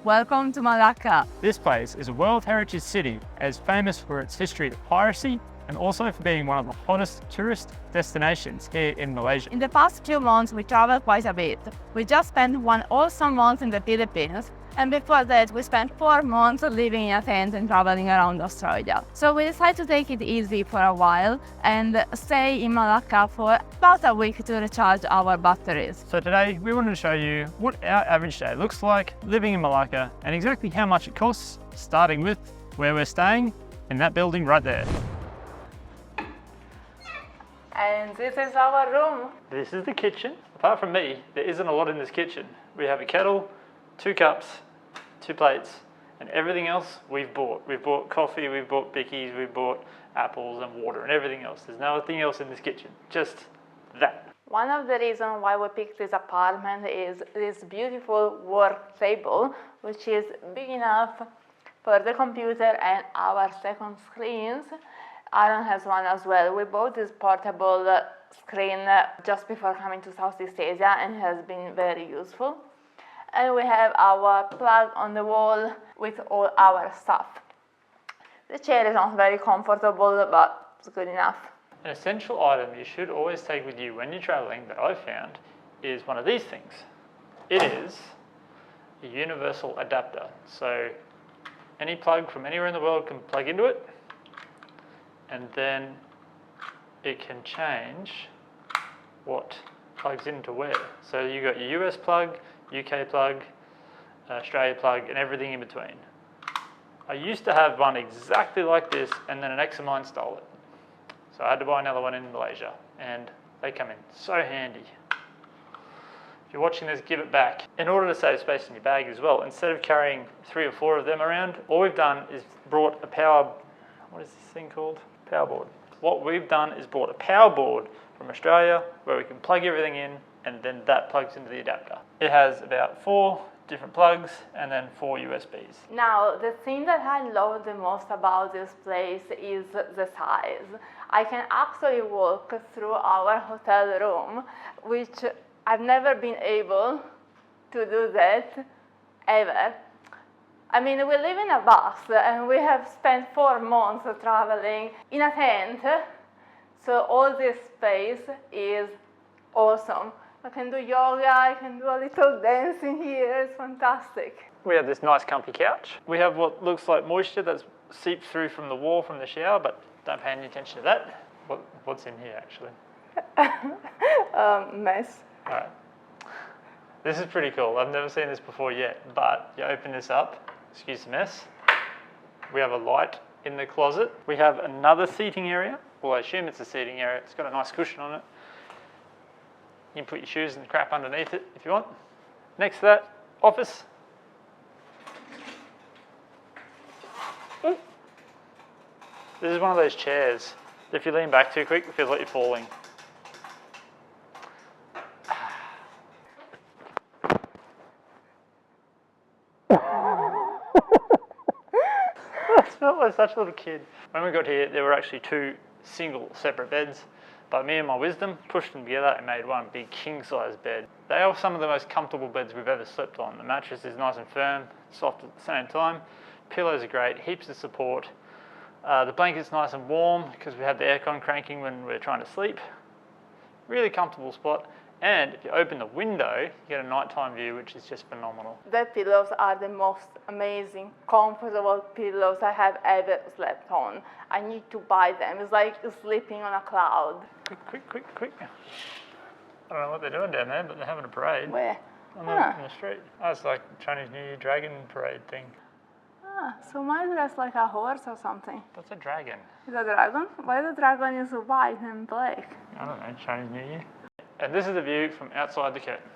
Welcome to Melaka. This place is a World Heritage City as famous for its history of piracy and also for being one of the hottest tourist destinations here in Malaysia. In the past few months, we traveled quite a bit. We just spent one awesome month in the Philippines, and before that, we spent 4 months living in a tent and traveling around Australia. So we decided to take it easy for a while and stay in Melaka for about a week to recharge our batteries. So today we wanted to show you what our average day looks like living in Malacca and exactly how much it costs, starting with where we're staying in that building right there. And this is our room. This is the kitchen. Apart from me, there isn't a lot in this kitchen. We have a kettle, 2 cups, 2 plates, and everything else we've bought. We've bought coffee, we've bought bickies, we've bought apples and water and everything else. There's nothing else in this kitchen, just that. One of the reasons why we picked this apartment is this beautiful work table, which is big enough for the computer and our second screens. Aaron has one as well. We bought this portable screen just before coming to Southeast Asia and it has been very useful. And we have our plug on the wall with all our stuff. The chair is not very comfortable, but it's good enough. An essential item you should always take with you when you're traveling that I've found is one of these things. It is a universal adapter. So any plug from anywhere in the world can plug into it, and then it can change what plugs into where. So you got your US plug, UK plug, Australia plug, and everything in between. I used to have one exactly like this, and then an ex of mine stole it. So I had to buy another one in Malaysia, and they come in so handy. If you're watching this, give it back. In order to save space in your bag as well, instead of carrying 3 or 4 of them around, all we've done is brought a what is this thing called? Power board. What we've done is brought a power board from Australia where we can plug everything in, and then that plugs into the adapter. It has about 4 different plugs and then 4 USBs. Now, the thing that I love the most about this place is the size. I can actually walk through our hotel room, which I've never been able to do that ever. I mean, we live in a bus and we have spent 4 months traveling in a tent, so all this space is awesome. I can do yoga, I can do a little dance in here, it's fantastic. We have this nice comfy couch. We have what looks like moisture that's seeped through from the wall from the shower, but don't pay any attention to that. What's in here actually? Mess. All right. This is pretty cool. I've never seen this before yet, but you open this up, excuse the mess. We have a light in the closet. We have another seating area. Well, I assume it's a seating area. It's got a nice cushion on it. You can put your shoes and crap underneath it if you want. Next to that, office. This is one of those chairs. If you lean back too quick, it feels like you're falling. I felt like such a little kid. When we got here, there were actually 2 single separate beds, but me and my wisdom pushed them together and made one big king-size bed. They are some of the most comfortable beds we've ever slept on. The mattress is nice and firm, soft at the same time. Pillows are great, heaps of support. The blanket's nice and warm because we had the aircon cranking when we were trying to sleep. Really comfortable spot. And if you open the window, you get a nighttime view, which is just phenomenal. The pillows are the most amazing, comfortable pillows I have ever slept on. I need to buy them. It's like sleeping on a cloud. Quick. I don't know what they're doing down there, but they're having a parade. Where? On the street. Oh, it's like Chinese New Year dragon parade thing. So mine's dressed like a horse or something. That's a dragon. Is a dragon? Why the dragon is white and black? I don't know, Chinese New Year. And this is the view from outside the curtain.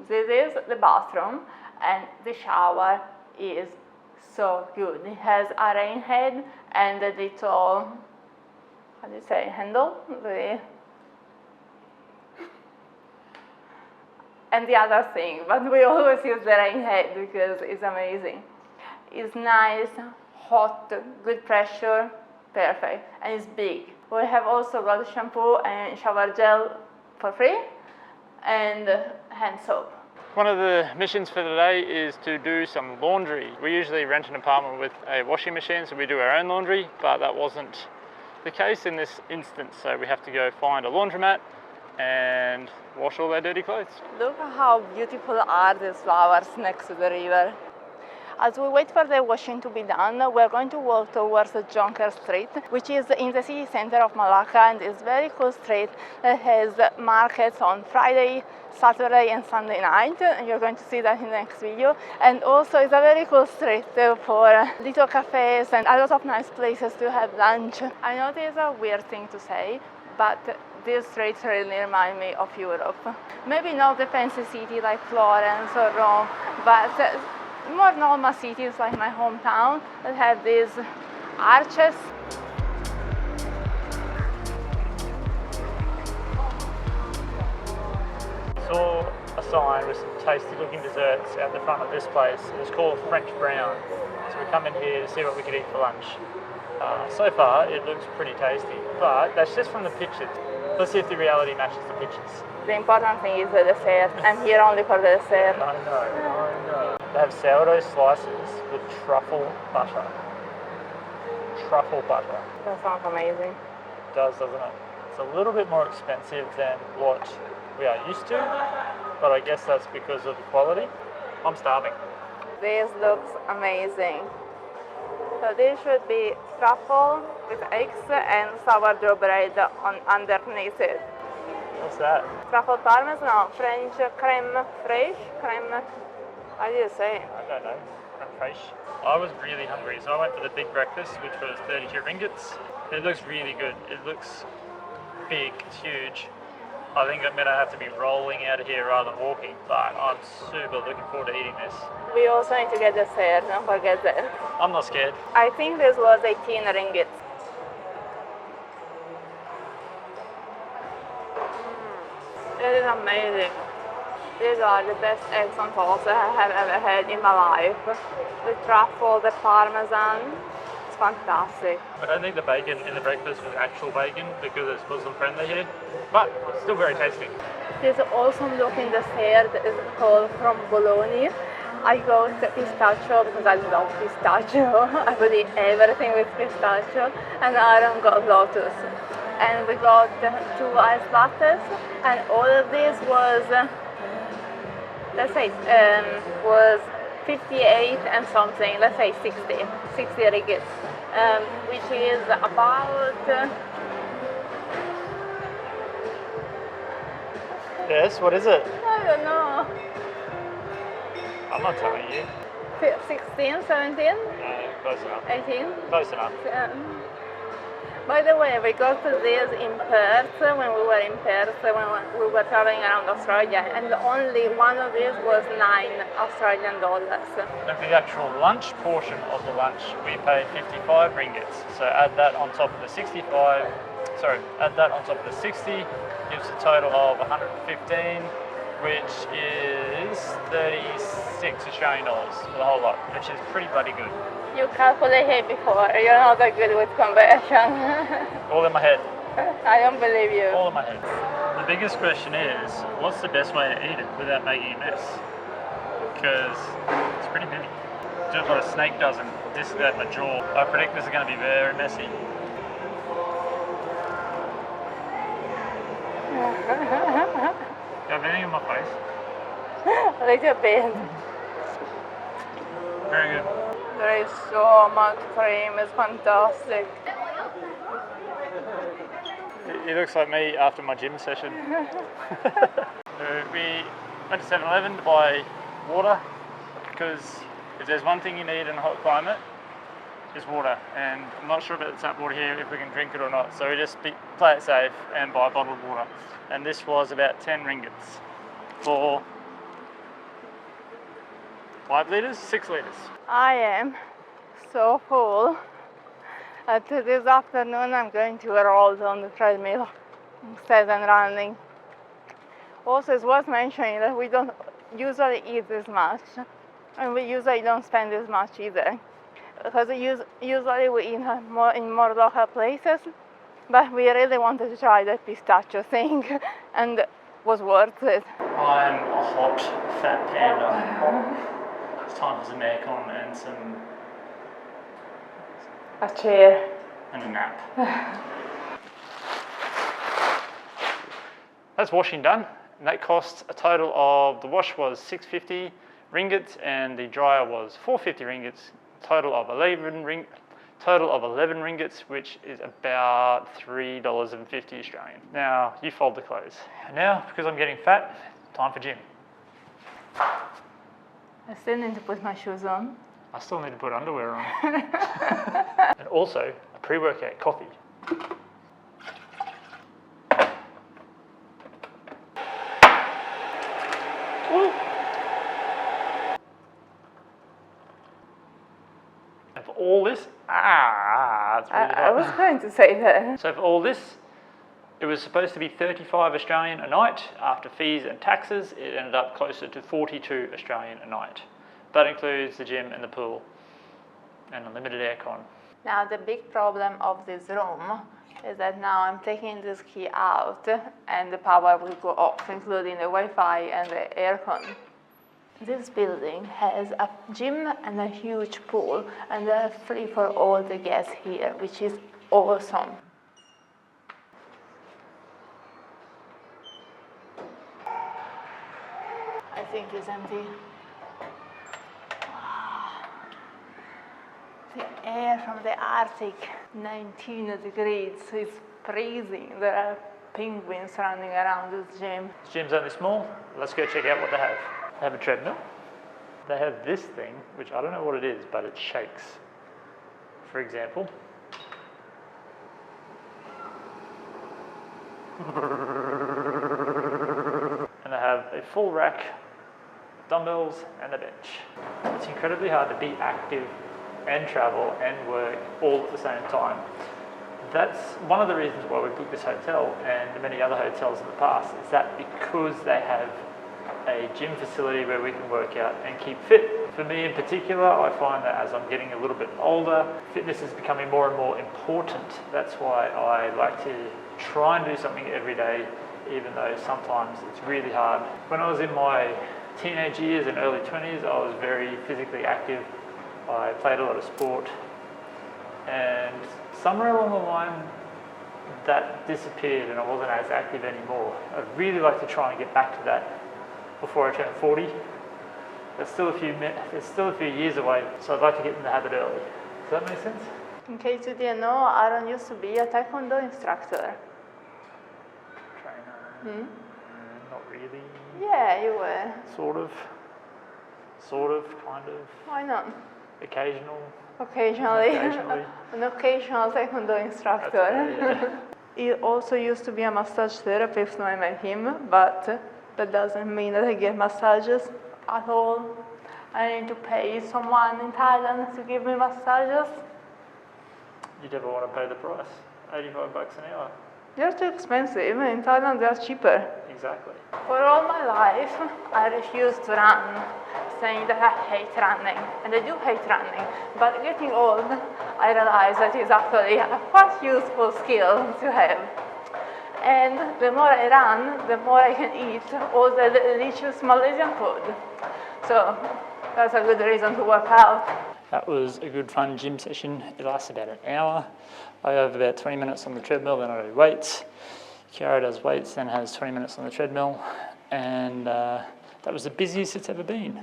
This is the bathroom, and the shower is so good. It has a rain head and a little, how do you say, handle? And the other thing, but we always use the rain head because it's amazing. It's nice, hot, good pressure, perfect, and it's big. We have also got shampoo and shower gel for free, and hand soap. One of the missions for today is to do some laundry. We usually rent an apartment with a washing machine, so we do our own laundry, but that wasn't the case in this instance, so we have to go find a laundromat and wash all their dirty clothes. Look how beautiful are these flowers next to the river. As we wait for the washing to be done, we're going to walk towards Jonker Street, which is in the city center of Malaka, and it's a very cool street that has markets on Friday, Saturday and Sunday night. You're going to see that in the next video. And also it's a very cool street for little cafes and a lot of nice places to have lunch. I know this is a weird thing to say, but these streets really remind me of Europe. Maybe not the fancy city like Florence or Rome, but more normal cities like my hometown that have these arches. Saw a sign with some tasty looking desserts out the front of this place. It was called French Brown. So we come in here to see what we could eat for lunch. So far it looks pretty tasty, but that's just from the pictures. Let's see if the reality matches the pictures. The important thing is the dessert. I'm here only for the dessert. I know. They have sourdough slices with truffle butter. Truffle butter. That sounds amazing. It does, doesn't it? It's a little bit more expensive than what we are used to, but I guess that's because of the quality. I'm starving. This looks amazing. So this should be truffle with eggs and sourdough bread underneath it. What's that? Truffle parmesan, French crème fraîche, crème, how do you say? I don't know. Crème fraîche. I was really hungry, so I went for the big breakfast, which was 32 ringgits. It looks really good. It looks big, it's huge. I think I'm going to have to be rolling out of here rather than walking, but I'm super looking forward to eating this. We also need to get dessert, don't forget that. I'm not scared. I think this was 18 ringgits. It is amazing. These are the best eggs on toast I have ever had in my life. The truffle, the parmesan, it's fantastic. I don't think the bacon in the breakfast was actual bacon because it's Muslim friendly here, but it's still very tasty. This awesome looking dessert is called from Bologna. I got pistachio because I love pistachio. I would eat everything with pistachio, and Aaron got lotus. And we got 2 iced lattes, and all of this was, let's say, was 58 and something, let's say 60 ringgits, which is about... Yes, what is it? I don't know. I'm not telling you. 16, 17? Close enough. 18? Close enough. By the way, we got to this in Perth, when we were in Perth, when we were traveling around Australia, and only one of these was $9 Australian dollars. And for the actual lunch portion of the lunch, we paid 55 ringgits. So add that on top of the 65, add that on top of the 60, gives a total of 115, which is 36 Australian dollars for the whole lot, which is pretty bloody good. You calculated before, you're not that good with conversion. All in my head. I don't believe you. All in my head. The biggest question is, what's the best way to eat it without making a mess? Because it's pretty big. Just what a snake does and dislocate my jaw. I predict this is going to be very messy. Do you have anything on my face? A little bit. Very good. There is so much cream, it's fantastic. It looks like me after my gym session. We went to 7-Eleven to buy water, because if there's one thing you need in a hot climate, it's water. And I'm not sure about the tap water here, if we can drink it or not. So we just play it safe and buy bottled water. And this was about 10 ringgits for 5 litres, 6 litres. I am so full. This afternoon I'm going to roll on the treadmill instead than running. Also, it's worth mentioning that we don't usually eat this much, and we usually don't spend this much either, because usually we eat in more local places, But we really wanted to try that pistachio thing, and it was worth it. I'm a hot, fat panda. It's time for some aircon and A chair. and a nap. That's washing done, and that cost a total of, the wash was 650 ringgits and the dryer was 450 ringgits, total of 11 ringgits, which is about $3.50 Australian. Now you fold the clothes. And now, because I'm getting fat, time for gym. I still need to put my shoes on. I still need to put underwear on. And also a pre-workout coffee. And for all this, it's really hot. I was going to say that. So for all this, it was supposed to be 35 Australian a night. After fees and taxes, it ended up closer to 42 Australian a night. That includes the gym and the pool and unlimited aircon. Now the big problem of this room is that now I'm taking this key out and the power will go off, including the Wi-Fi and the aircon. This building has a gym and a huge pool, and they're free for all the guests here, which is awesome. I think it's empty. The air from the Arctic, 19 degrees, it's freezing. There are penguins running around this gym. This gym's only small. Let's go check out what they have. They have a treadmill. They have this thing, which I don't know what it is, but it shakes. For example. And they have a full rack, dumbbells, and a bench. It's incredibly hard to be active and travel and work all at the same time. That's one of the reasons why we booked this hotel and many other hotels in the past, is that because they have a gym facility where we can work out and keep fit. For me in particular, I find that as I'm getting a little bit older, fitness is becoming more and more important. That's why I like to try and do something every day, even though sometimes it's really hard. When I was in my teenage years and early 20s, I was very physically active. I played a lot of sport, and somewhere along the line that disappeared and I wasn't as active anymore. I'd really like to try and get back to that before I turn 40. There's still a few years away, so I'd like to get in the habit early. Does that make sense? In case you didn't know, Aaron used to be a taekwondo instructor. Trainer? Not really. Yeah, you were. Sort of, kind of. Why not? Occasionally. An occasional taekwondo instructor. Yeah. He also used to be a massage therapist when I met him, but that doesn't mean that I get massages at all. I need to pay someone in Thailand to give me massages. You never want to pay the price. $85 an hour. They're too expensive. In Thailand, they're cheaper. Exactly. For all my life, I refused to run, saying that I hate running. And I do hate running. But getting old, I realized that it's actually a quite useful skill to have. And the more I run, the more I can eat all the delicious Malaysian food. So that's a good reason to work out. That was a good fun gym session. It lasted about an hour. I have about 20 minutes on the treadmill, then I do weights. Chiara does weights, then has 20 minutes on the treadmill. And that was the busiest it's ever been.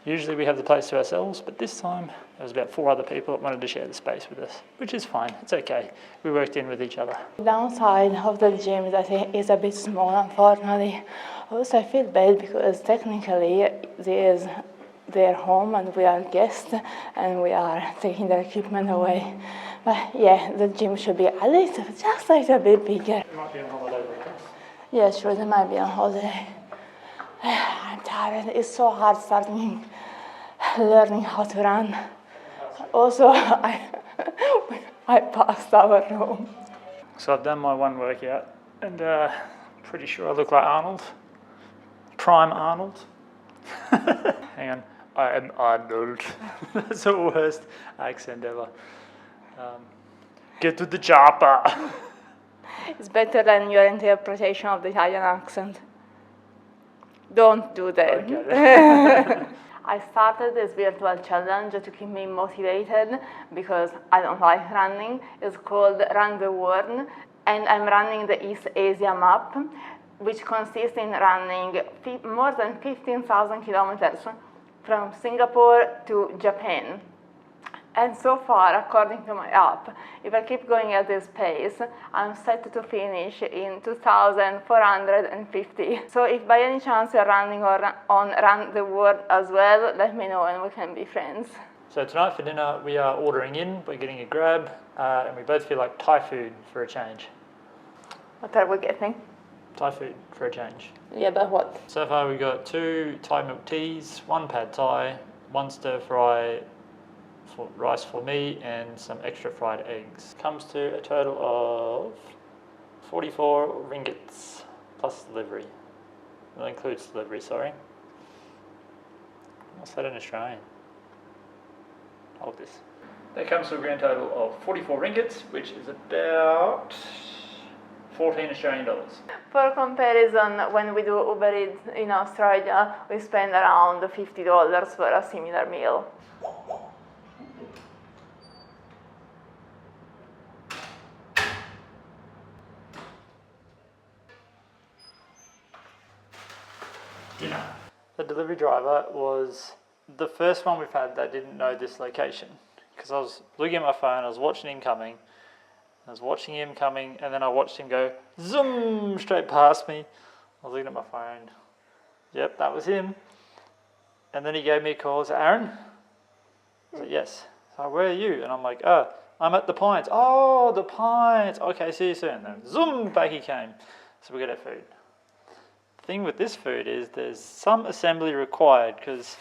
Usually we have the place to ourselves, but this time there was about 4 other people that wanted to share the space with us, which is fine. It's okay. We worked in with each other. The downside of the gym is that it is a bit small, unfortunately. Also, I feel bad because technically this is their home and we are guests and we are taking their equipment away. But yeah, the gym should be just a little bit bigger. It might be on holiday with us. Yeah, sure, they might be on holiday. I'm tired. It's so hard learning how to run. Also, I passed our room. So I've done my one workout and pretty sure I look like Arnold. Prime Arnold. Hang on. I am Arnold. That's the worst accent ever. Get to the chopper. It's better than your interpretation of the Italian accent. Don't do that. Okay. I started this virtual challenge to keep me motivated because I don't like running. It's called Run the World, and I'm running the East Asia map, which consists in running more than 15,000 kilometers from Singapore to Japan. And so far, according to my app, if I keep going at this pace, I'm set to finish in 2,450. So if by any chance you're running on Run the World as well, let me know and we can be friends. So tonight for dinner, we are ordering in, we're getting a grab, and we both feel like Thai food for a change. What are we getting? Thai food for a change. Yeah, but what? So far we got 2 Thai milk teas, 1 pad Thai, 1 stir fry for rice for me, and some extra fried eggs. Comes to a total of 44 ringgits plus delivery. That includes delivery, sorry. What's that in Australian? Hold this. That comes to a grand total of 44 ringgits, which is about 14 Australian dollars. For comparison, when we do Uber Eats in Australia, we spend around $50 for a similar meal. Dinner. The delivery driver was the first one we've had that didn't know this location, because I was looking at my phone, I was watching him coming, and then I watched him go zoom straight past me. I was looking at my phone. Yep, that was him. And then he gave me a call. Is it Aaron? I said, yes. So where are you? And I'm like, oh, I'm at the Pines. Oh, the Pines. Okay, see you soon. And then zoom, back he came. So we got our food. The thing with this food is there's some assembly required, because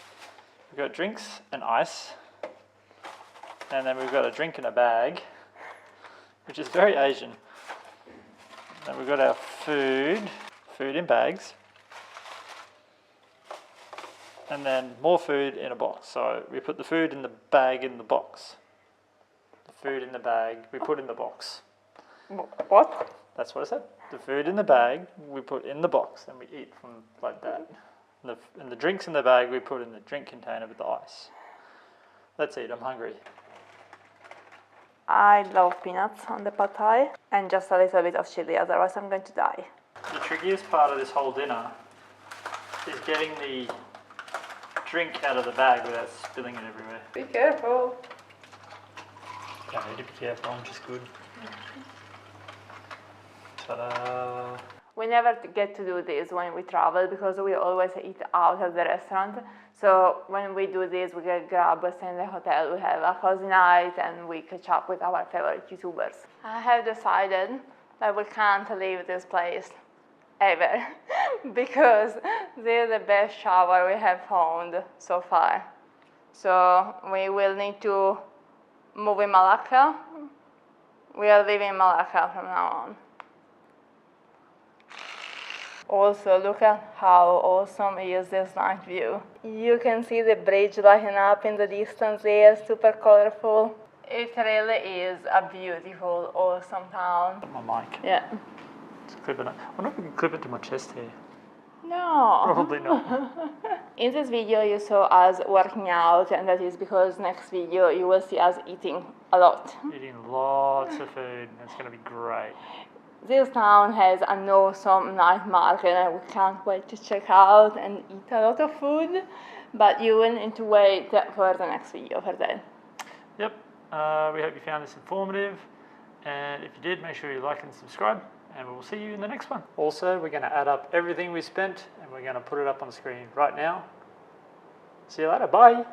we've got drinks and ice, and then we've got a drink in a bag, which is very Asian. Then we've got our food in bags, and then more food in a box. So we put the food in the bag in the box. The food in the bag we put in the box. What? That's what I said. The food in the bag we put in the box and we eat from like that. And the drinks in the bag we put in the drink container with the ice. Let's eat, I'm hungry. I love peanuts on the pad thai and just a little bit of chili, otherwise I'm going to die. The trickiest part of this whole dinner is getting the drink out of the bag without spilling it everywhere. Be careful. Don't need to be careful, I'm just good. Ta-da! We never get to do this when we travel because we always eat out at the restaurant. So when we do this, we get grab, we stay in the hotel, we have a cozy night, and we catch up with our favorite YouTubers. I have decided that we can't leave this place ever because they're the best shower we have found so far. So we will need to move in Melaka. We are living in Melaka from now on. Also, look at how awesome is this night view. You can see the bridge lighting up in the distance there, super colorful. It really is a beautiful, awesome town. My mic. Yeah. Just clip it up. I wonder if we can clip it to my chest here. No. Probably not. In this video you saw us working out, and that is because next video you will see us eating a lot. Eating lots of food. It's going to be great. This town has an awesome night market and we can't wait to check out and eat a lot of food, but you will need to wait for the next video for that. Yep, we hope you found this informative, and if you did, make sure you like and subscribe, and we'll see you in the next one. Also, we're going to add up everything we spent and we're going to put it up on the screen right now. See you later, bye!